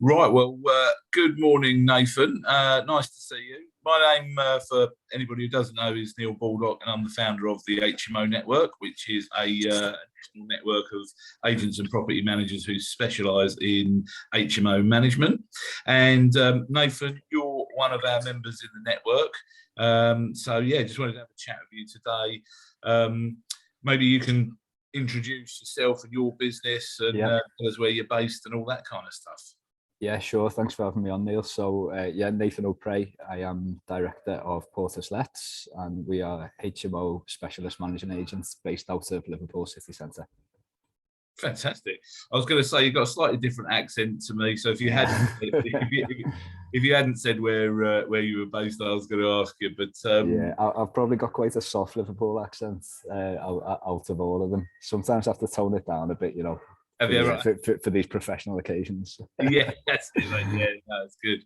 Right, well, good morning, Nathan. Nice to see you. My name, for anybody who doesn't know, is Neil Baldock, and I'm the founder of the HMO Network, which is a national network of agents and property managers who specialise in HMO management. And Nathan, you're one of our members in the network. So, yeah, just wanted to have a chat with you today. Maybe you can introduce yourself and your business and tell us where you're based and all that kind of stuff. Yeah, sure. Thanks for having me on, Neil. So, Nathan O'Prey. I am director of Portus Lets, and we are HMO specialist managing agents based out of Liverpool city centre. Fantastic. I was going to say you've got a slightly different accent to me, so if you hadn't if you hadn't said where you were based, I was going to ask you. But I've probably got quite a soft Liverpool accent out of all of them. Sometimes I have to tone it down a bit, for these professional occasions. Yeah, that's it. Yeah, no, it's good.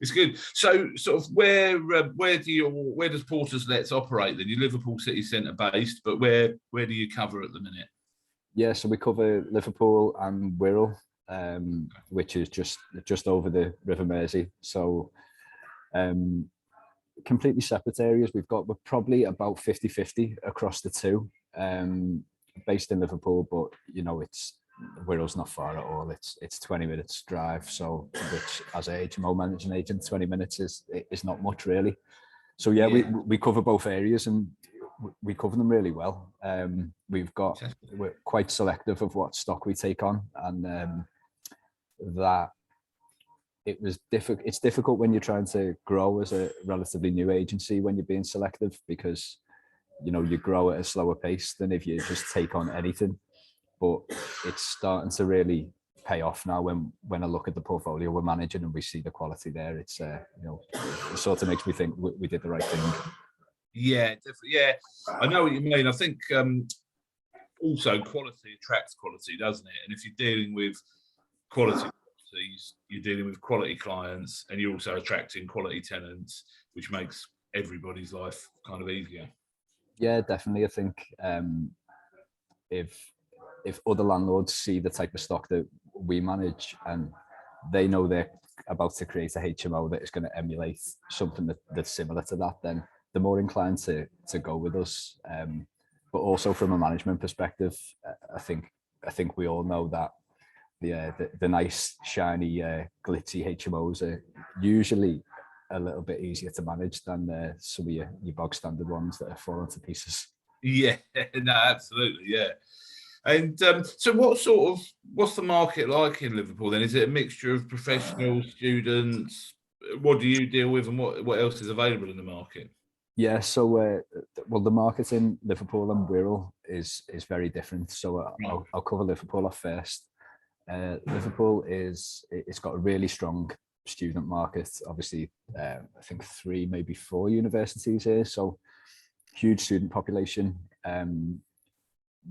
It's good. So, sort of, where does Portus Lets operate? Then you're Liverpool city centre based, but where do you cover at the minute? Yeah, so we cover Liverpool and Wirral, which is just over the River Mersey. So, completely separate areas. We're probably about 50-50 across the two, based in Liverpool, but Wirral's not far at all. It's 20 minutes drive. So, which as a HMO managing agent, 20 minutes is not much really. So we cover both areas and we cover them really well. We're quite selective of what stock we take on, and that it's difficult when you're trying to grow as a relatively new agency when you're being selective, because you grow at a slower pace than if you just take on anything. But it's starting to really pay off now when I look at the portfolio we're managing and we see the quality there. It's it sort of makes me think we did the right thing. Yeah, definitely. Yeah, I know what you mean. I think also quality attracts quality, doesn't it? And if you're dealing with quality properties, you're dealing with quality clients, and you're also attracting quality tenants, which makes everybody's life kind of easier. Yeah, definitely. I think if other landlords see the type of stock that we manage and they know they're about to create a HMO that is going to emulate something that's similar to that, then they're more inclined to go with us. But also from a management perspective, I think we all know that the nice, shiny, glitzy HMOs are usually a little bit easier to manage than some of your bog standard ones that are falling to pieces. Yeah, no, absolutely, yeah. And so what's the market like in Liverpool then? Is it a mixture of professionals, students? What do you deal with, and what else is available in the market? Yeah, so the market in Liverpool and Wirral is very different. So I'll cover Liverpool off first. Liverpool it's got a really strong student market. Obviously, I think 3, maybe 4 universities here, so huge student population.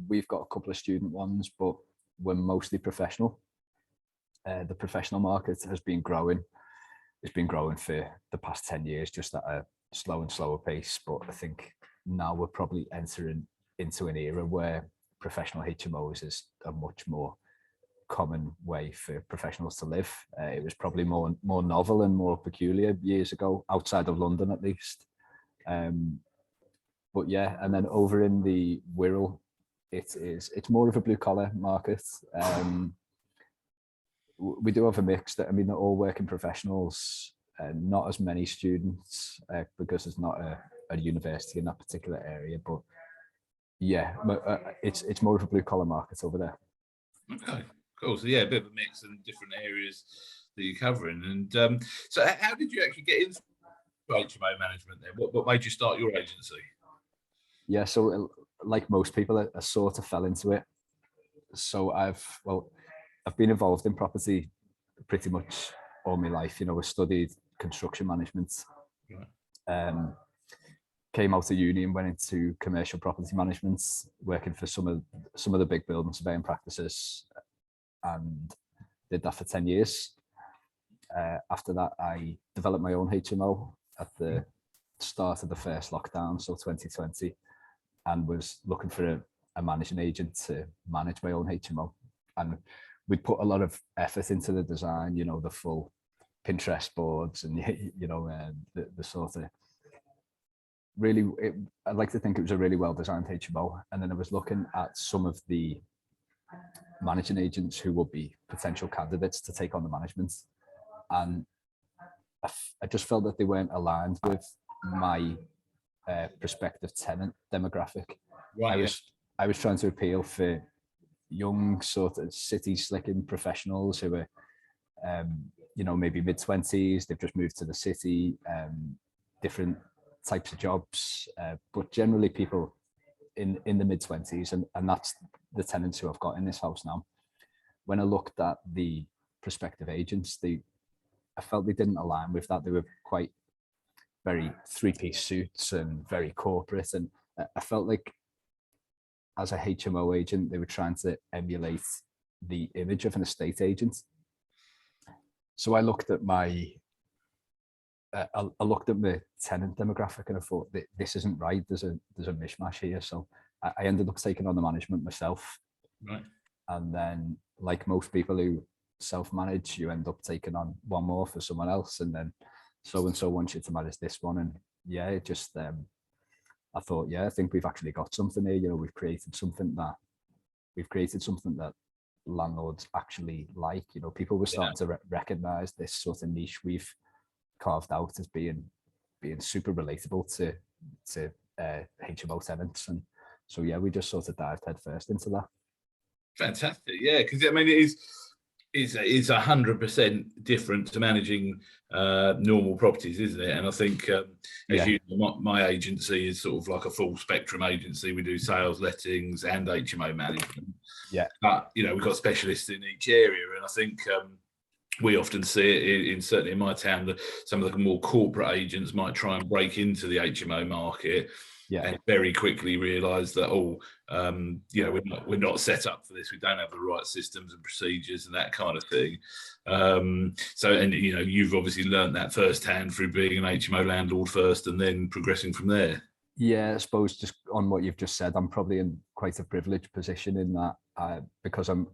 We've got a couple of student ones, but we're mostly professional. The professional market has been growing. It's been growing for the past 10 years, just at a slow and slower pace. But I think now we're probably entering into an era where professional HMOs is a much more common way for professionals to live. It was probably more novel and more peculiar years ago, outside of London at least. But yeah, and then over in the Wirral, it's more of a blue collar market. We do have a mix. They're all working professionals, not as many students because there's not a university in that particular area. But yeah, it's more of a blue collar market over there. Okay, cool. So yeah, a bit of a mix in different areas that you're covering. And so how did you actually get into HMO management then? What made you start your agency? Yeah, so like most people, I sort of fell into it. So I've been involved in property pretty much all my life. I studied construction management. Right. Came out of uni and went into commercial property management, working for some of the big building surveying practices, and did that for 10 years. After that, I developed my own HMO at the start of the first lockdown, so 2020, and was looking for a managing agent to manage my own HMO. And we'd put a lot of effort into the design, you know, the full Pinterest boards and, you know, the sort of really, I'd like to think it was a really well designed HMO. And then I was looking at some of the managing agents who would be potential candidates to take on the management. And I just felt that they weren't aligned with my prospective tenant demographic. Right, I was trying to appeal for young sort of city slicking professionals who are, you know, maybe mid-20s, they've just moved to the city, different types of jobs, but generally people in the mid-20s, and that's the tenants who I've got in this house now. When I looked at the prospective agents, I felt they didn't align with that. They were quite very three-piece suits and very corporate, and I felt like as a HMO agent, they were trying to emulate the image of an estate agent. So I looked at my tenant demographic and I thought that this isn't right. There's a mishmash here. So I ended up taking on the management myself. right. And then, like most people who self-manage, you end up taking on one more for someone else, and then so and so wants you to manage this one. And yeah, it just I thought, yeah, I think we've actually got something here. You know, we've created something that landlords actually like. You know, people were starting to recognize this sort of niche we've carved out as being super relatable to HMO tenants. And so yeah, we just sort of dived headfirst into that. Fantastic, yeah, because I mean it is 100% different to managing normal properties, isn't it? And I think, as you know, my agency is sort of like a full spectrum agency. We do sales, lettings, and HMO management. Yeah, but you know, we've got specialists in each area, and I think we often see it in certainly in my town that some of the more corporate agents might try and break into the HMO market. Yeah. And very quickly realise that, you know, we're not set up for this. We don't have the right systems and procedures and that kind of thing. So, and you know, you've obviously learned that firsthand through being an HMO landlord first, and then progressing from there. Yeah, I suppose just on what you've just said, I'm probably in quite a privileged position in that because I'm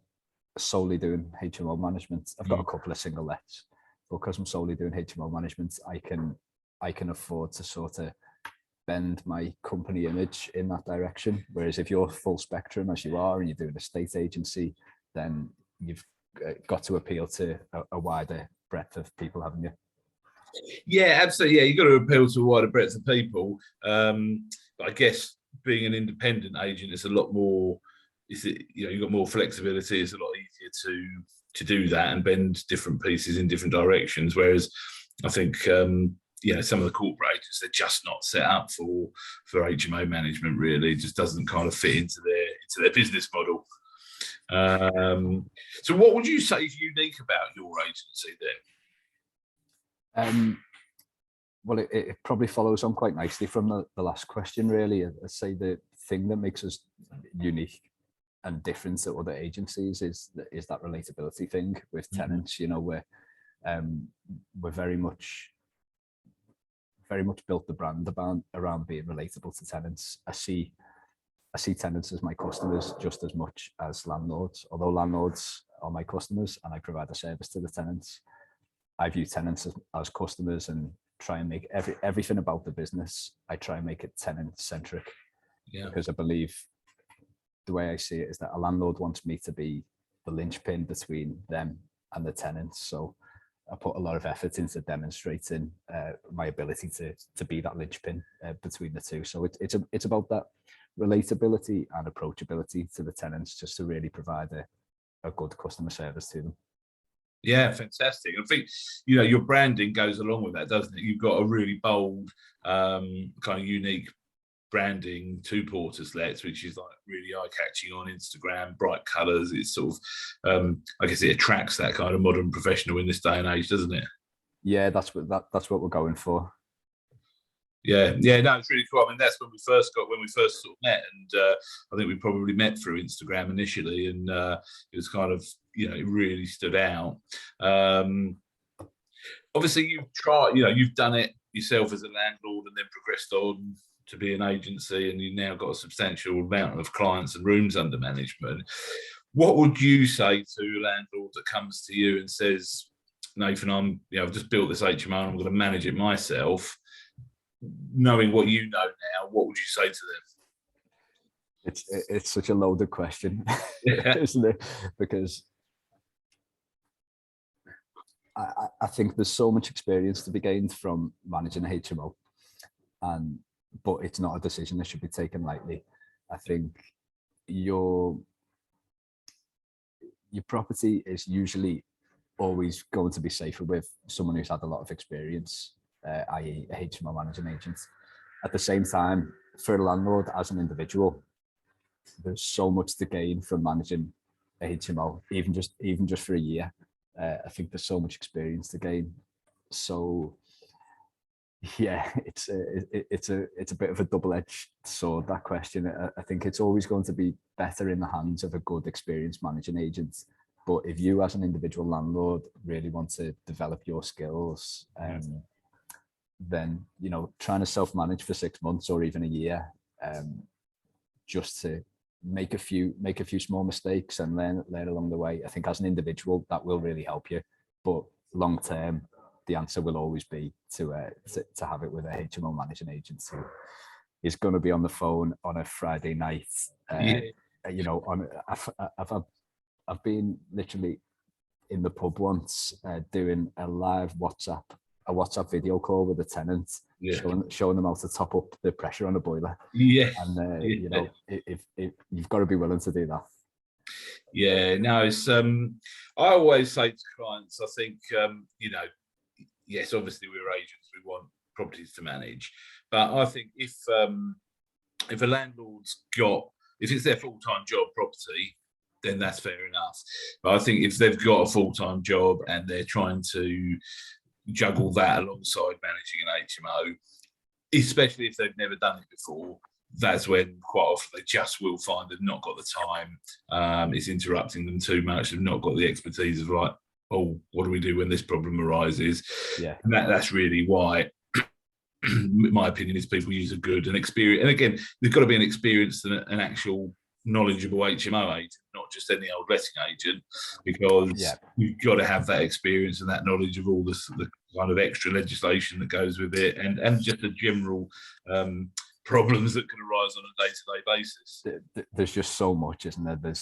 solely doing HMO management. I've got a couple of single lets, but because I'm solely doing HMO management, I can afford to sort of bend my company image in that direction. Whereas if you're full spectrum as you are and you're doing a estate agency, then you've got to appeal to a wider breadth of people, haven't you? Yeah, absolutely. Yeah, you've got to appeal to a wider breadth of people. But I guess being an independent agent is a lot more. You know, you've got more flexibility. It's a lot easier to do that and bend different pieces in different directions. Whereas I think you know, some of the corporate agents, they're just not set up for HMO management. Really, it just doesn't kind of fit into their business model. So, what would you say is unique about your agency then? Well, it probably follows on quite nicely from the last question. Really, I'd say the thing that makes us unique and different to other agencies is that relatability thing with tenants. You know, we're very much built the brand around being relatable to tenants. I see tenants as my customers just as much as landlords, although landlords are my customers and I provide a service to the tenants. I view tenants as customers and try and make everything about the business. I try and make it tenant centric, because I believe the way I see it is that a landlord wants me to be the linchpin between them and the tenants. So I put a lot of effort into demonstrating my ability to be that linchpin between the two. So it's about that relatability and approachability to the tenants, just to really provide a good customer service to them. Yeah, fantastic. I think, you know, your branding goes along with that, doesn't it? You've got a really bold, kind of unique branding to Portus Lets, which is like really eye-catching on Instagram, bright colours. It's sort of, I guess it attracts that kind of modern professional in this day and age, doesn't it? Yeah, that's what we're going for. Yeah, no, it's really cool. I mean, that's when we first sort of met, and I think we probably met through Instagram initially, and it was kind of, you know, it really stood out. Obviously, you've done it yourself as a landlord, and then progressed on to be an agency, and you've now got a substantial amount of clients and rooms under management. What would you say to a landlord that comes to you and says, Nathan, I've just built this HMO and I'm going to manage it myself. Knowing what you know now, what would you say to them? It's such a loaded question, isn't it? Because I think there's so much experience to be gained from managing a HMO, but it's not a decision that should be taken lightly. I think your property is usually always going to be safer with someone who's had a lot of experience, i.e. a HMO managing agent. At the same time, for a landlord as an individual, there's so much to gain from managing a HMO, even just for a year. I think there's so much experience to gain. So yeah, it's a bit of a double-edged sword, that question. I think it's always going to be better in the hands of a good, experienced managing agent. But if you as an individual landlord really want to develop your skills, then, you know, trying to self-manage for 6 months or even a year, just to make a few small mistakes and learn along the way. I think as an individual, that will really help you. But long term, the answer will always be to have it with a HMO managing agent who is going to be on the phone on a Friday night. You know, I've been literally in the pub once, doing a live WhatsApp video call with a tenant, showing them how to top up the pressure on a boiler. And you know, if you've got to be willing to do that. Yeah, no, it's I always say to clients, I think you know, yes, obviously we're agents, we want properties to manage, but I think if a landlord's if it's their full-time job property, then that's fair enough. But I think if they've got a full-time job and they're trying to juggle that alongside managing an HMO, especially if they've never done it before, that's when quite often they just will find they've not got the time. It's interrupting them too much. They've not got the expertise of like, oh, what do we do when this problem arises? Yeah, and that's really why. My opinion is people use a good and experienced, and again, there's got to be an experienced and an actual knowledgeable HMO agent, not just any old letting agent, because you've got to have that experience and that knowledge of all the kind of extra legislation that goes with it, and just the general problems that can arise on a day-to-day basis. There's just so much, isn't there?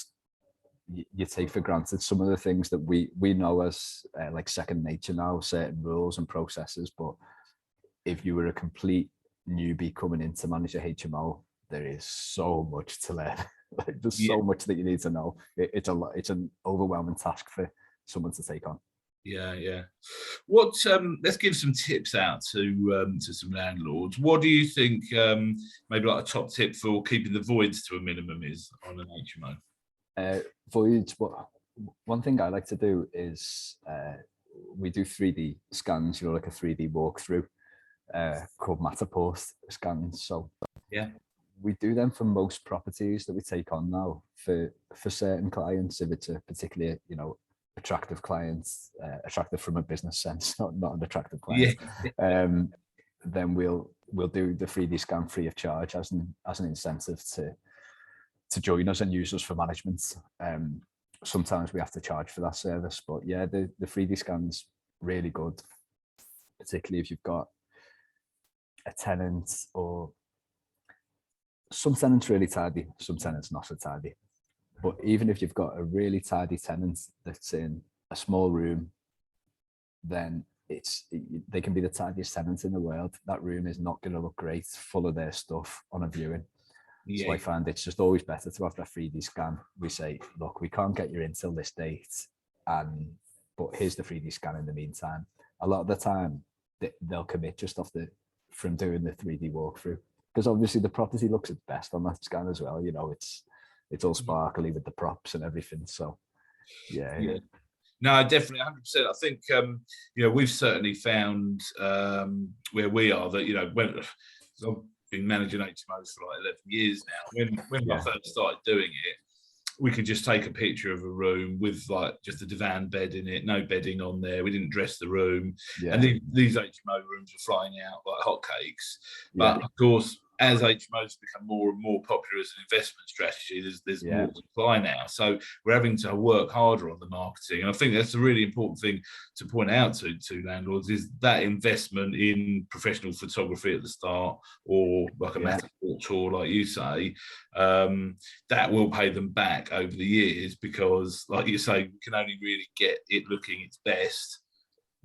You take for granted some of the things that we know as like second nature now, certain rules and processes, but if you were a complete newbie coming in to manage a HMO, there is so much to learn. Like, there's so much that you need to know. It's a lot. It's an overwhelming task for someone to take on. Yeah. What? Let's give some tips out to some landlords. What do you think? Maybe like a top tip for keeping the voids to a minimum is on an HMO. Voids. One thing I like to do is we do 3D scans. You know, like a 3D walkthrough. Called Matterport scans. So we do them for most properties that we take on now. For certain clients, if it's a particularly, you know, attractive client, attractive from a business sense, not an attractive client, then we'll do the 3D scan free of charge as an incentive to join us and use us for management. Sometimes we have to charge for that service, but yeah, the 3D scan's really good, particularly if you've got a tenant, or some tenants really tidy, some tenants not so tidy. But even if you've got a really tidy tenant that's in a small room, then they can be the tidiest tenant in the world. That room is not going to look great full of their stuff on a viewing. So I find it's just always better to have that 3D scan. We say, look, we can't get you in till this date, but here's the 3D scan in the meantime. A lot of the time, they'll commit just from doing the 3D walkthrough, because obviously the property looks its best on that scan as well. You know, it's all sparkly with the props and everything. So yeah. No, definitely 100%. I think you know, we've certainly found where we are that, you know, when I've been managing HMOs for like 11 years now, when I first started doing it, we could just take a picture of a room with like just a divan bed in it, no bedding on there. We didn't dress the room. And these HMO rooms are flying out like hotcakes. But of course, as HMOs become more and more popular as an investment strategy, there's more supply now. So we're having to work harder on the marketing. And I think that's a really important thing to point out to landlords, is that investment in professional photography at the start, or like a Matterport tour, like you say, that will pay them back over the years, because, like you say, you can only really get it looking its best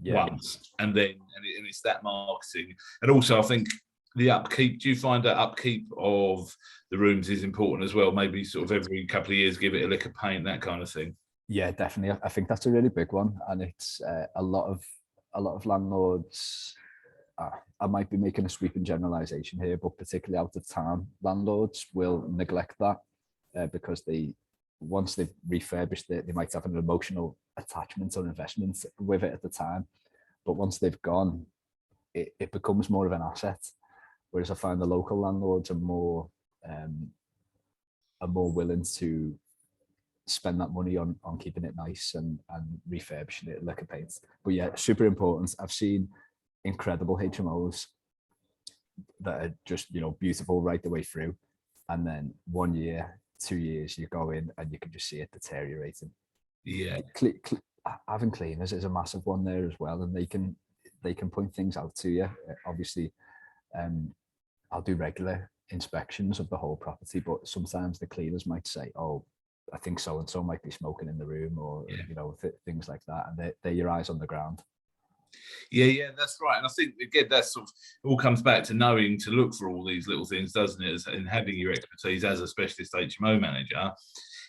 once, and it's that marketing. And also, I think the upkeep, do you find that upkeep of the rooms is important as well? Maybe sort of every couple of years give it a lick of paint, that kind of thing. Yeah, definitely. I think that's a really big one, and it's a lot of landlords. I might be making a sweeping generalization here, but particularly out of town landlords will neglect that because once they've refurbished it, they might have an emotional attachment or investment with it at the time, but once they've gone, it becomes more of an asset. Whereas I find the local landlords are more willing to spend that money on keeping it nice and refurbishing it, lick of paint. But yeah, super important. I've seen incredible HMOs that are just, beautiful right the way through, and then 1 year, 2 years, you go in and you can just see it deteriorating. Yeah, having cleaners is a massive one there as well, and they can point things out to you. Obviously, I'll do regular inspections of the whole property, but sometimes the cleaners might say, "Oh, I think so and so might be smoking in the room," or things like that, and they're your eyes on the ground. Yeah, that's right. And I think, again, that's sort of all comes back to knowing to look for all these little things, doesn't it? And having your expertise as a specialist HMO manager,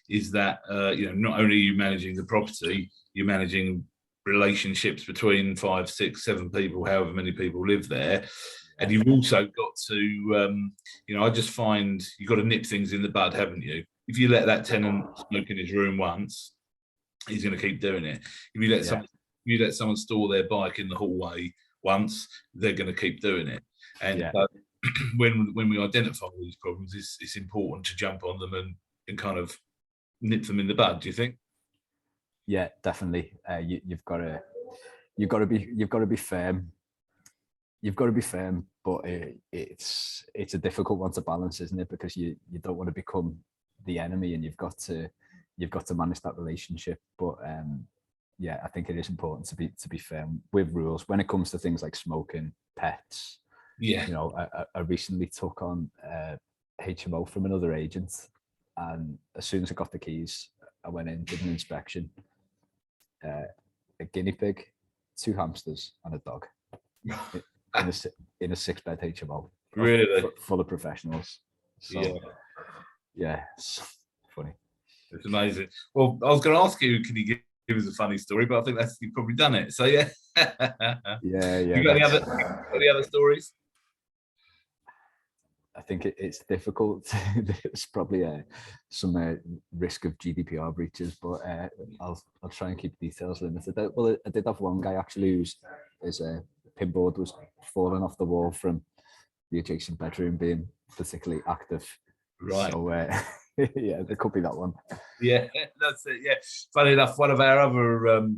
is that not only are you managing the property, you're managing relationships between 5, 6, 7 people, however many people live there. And you've also got to, I just find you've got to nip things in the bud, haven't you? If you let that tenant smoke in his room once, he's going to keep doing it. If you let someone store their bike in the hallway once, they're going to keep doing it. And when we identify all these problems, it's important to jump on them and kind of nip them in the bud. Do you think? Yeah, definitely. You've got to be firm. You've got to be firm, but it's a difficult one to balance, isn't it? Because you don't want to become the enemy, and you've got to manage that relationship. But I think it is important to be firm with rules when it comes to things like smoking, pets. Yeah. I recently took on HMO from another agent, and as soon as I got the keys, I went in, did an inspection. A guinea pig, 2 hamsters, and a dog. in a 6-bed HMO, really full of professionals. So yeah, it's funny. It's amazing. Well, I was going to ask you, can you give us a funny story? But I think you've probably done it. So yeah. You got any other stories? I think it's difficult. There's probably some risk of GDPR breaches, but I'll try and keep details limited. Well, I did have one guy actually his pinboard was falling off the wall from the adjacent bedroom being particularly active. Right. So yeah, there could be that one. Yeah, that's it. Yeah. Funny enough, one of our other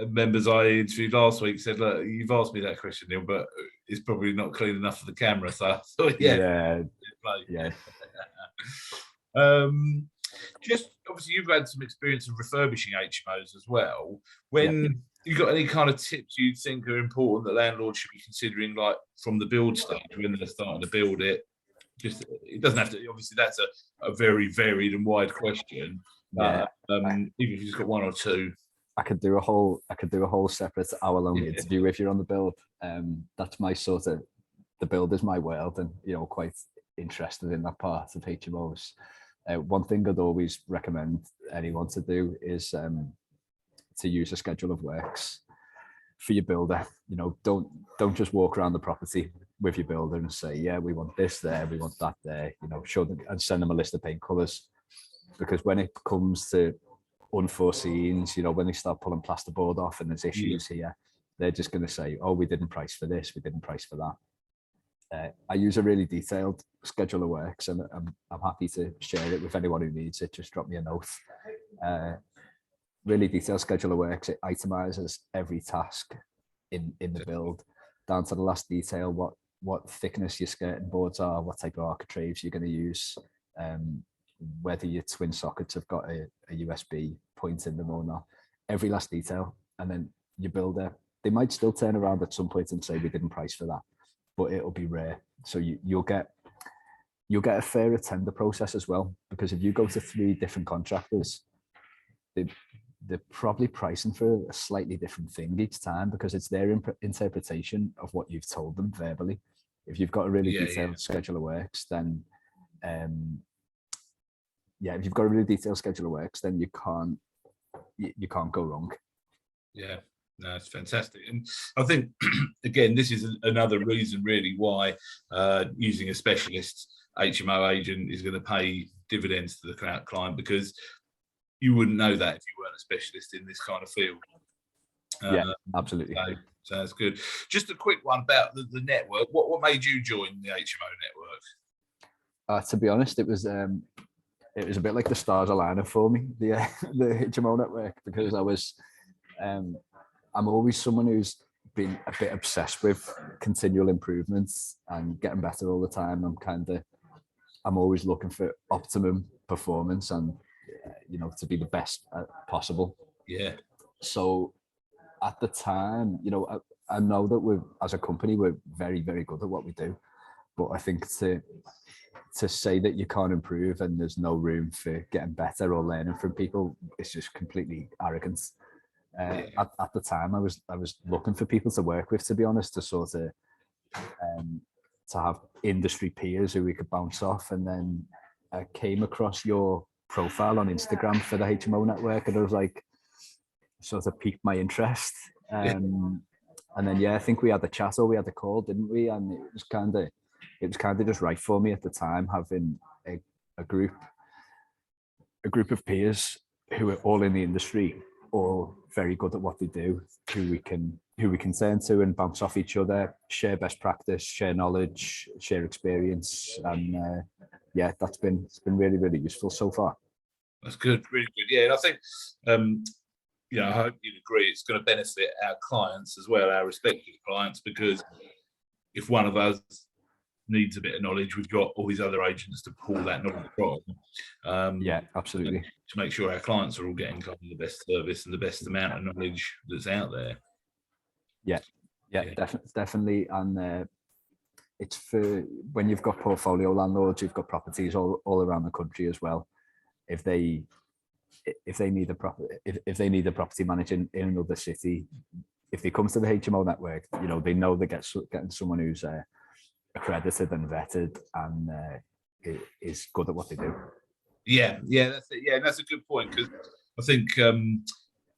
members I interviewed last week said, "Look, you've asked me that question, Neil, but it's probably not clean enough for the camera." So yeah. Just obviously, you've had some experience of refurbishing HMOs as well. When you got any kind of tips you think are important that landlords should be considering, like from the build stage when they're starting to build it? Just, it doesn't have to. Obviously, that's a very varied and wide question. Even if you've just got one or two. I could do a whole separate hour-long interview if you're on the build. That's my sort of, the build is my world, and quite interested in that part of HMOs. One thing I'd always recommend anyone to do is to use a schedule of works for your builder. Don't just walk around the property with your builder and say, yeah, we want this there, we want that there. Show them and send them a list of paint colours, because when it comes to unforeseens, when they start pulling plasterboard off and there's issues here, they're just going to say, oh, we didn't price for this, we didn't price for that. I use a really detailed schedule of works, and I'm happy to share it with anyone who needs it. Just drop me a note. Really detailed schedule of works. It itemizes every task in the build down to the last detail, what what thickness your skirting boards are, what type of architraves you're going to use, whether your twin sockets have got a USB point in them or not, every last detail. And then your builder, they might still turn around at some point and say we didn't price for that, but it'll be rare. So you'll get a fairer tender process as well, because if you go to 3 different contractors, they're probably pricing for a slightly different thing each time, because it's their interpretation of what you've told them verbally. If you've got a really detailed schedule of works, then if you've got a really detailed schedule of works, then you can't go wrong. Yeah, no, it's fantastic. And I think, again, this is another reason really why using a specialist HMO agent is going to pay dividends to the client, because you wouldn't know that if you weren't a specialist in this kind of field. Yeah, absolutely. So that's good. Just a quick one about the network. What made you join the HMO network? To be honest, it was a bit like the stars aligning for me, the HMO network, because I'm always someone who's been a bit obsessed with continual improvements and getting better all the time. I'm always looking for optimum performance and to be the best possible. Yeah. So at the time, I know that as a company, we're very, very good at what we do, but I think to say that you can't improve and there's no room for getting better or learning from people, it's just completely arrogance. At the time, I was looking for people to work with, to be honest, to sort of to have industry peers who we could bounce off. And then I came across your profile on Instagram for the HMO network, and I was like, sort of piqued my interest. And then I think we had a chat, or we had a call, didn't we? And it was kind of just right for me at the time, having a group of peers who are all in the industry, all very good at what they do, who we can turn to and bounce off each other, share best practice, share knowledge, share experience, and it's been really, really useful so far. That's good, really good. Yeah, and I think I hope you'd agree it's going to benefit our clients as well, our respective clients, because if one of us needs a bit of knowledge, we've got all these other agents to pull that knowledge from. Absolutely. To make sure our clients are all getting kind of the best service and the best amount of knowledge that's out there. Definitely. And it's for when you've got portfolio landlords, you've got properties all around the country as well. If they need a property manager in another city, if they come to the HMO network, they know they're getting someone who's accredited and vetted and is good at what they do. Yeah, that's it. Yeah, and that's a good point, because I think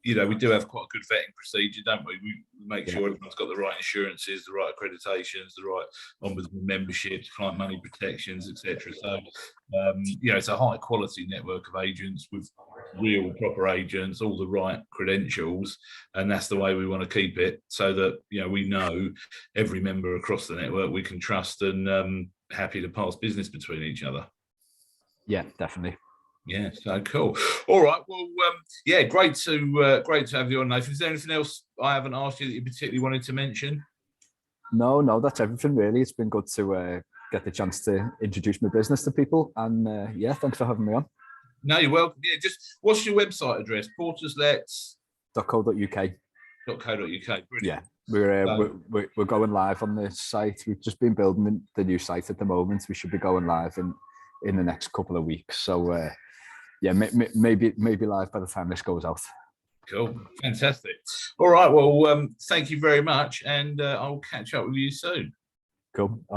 we do have quite a good vetting procedure, don't we? We make sure everyone's got the right insurances, the right accreditations, the right ombudsman memberships, client money protections, etc. So it's a high quality network of agents with real proper agents, all the right credentials, and that's the way we want to keep it, so that we know every member across the network we can trust and happy to pass business between each other. Yeah, definitely. Yeah, so cool. All right, well, great to have you on, Nathan. Is there anything else I haven't asked you that you particularly wanted to mention? No, that's everything really. It's been good to get the chance to introduce my business to people, and thanks for having me on. No, you're welcome. Yeah, just what's your website address? portuslets.co.uk. Brilliant. Yeah, we're going live on the site. We've just been building the new site at the moment. We should be going live in the next couple of weeks. So maybe live by the time this goes out. Cool, fantastic. All right, well, thank you very much, and I'll catch up with you soon. Cool. All right.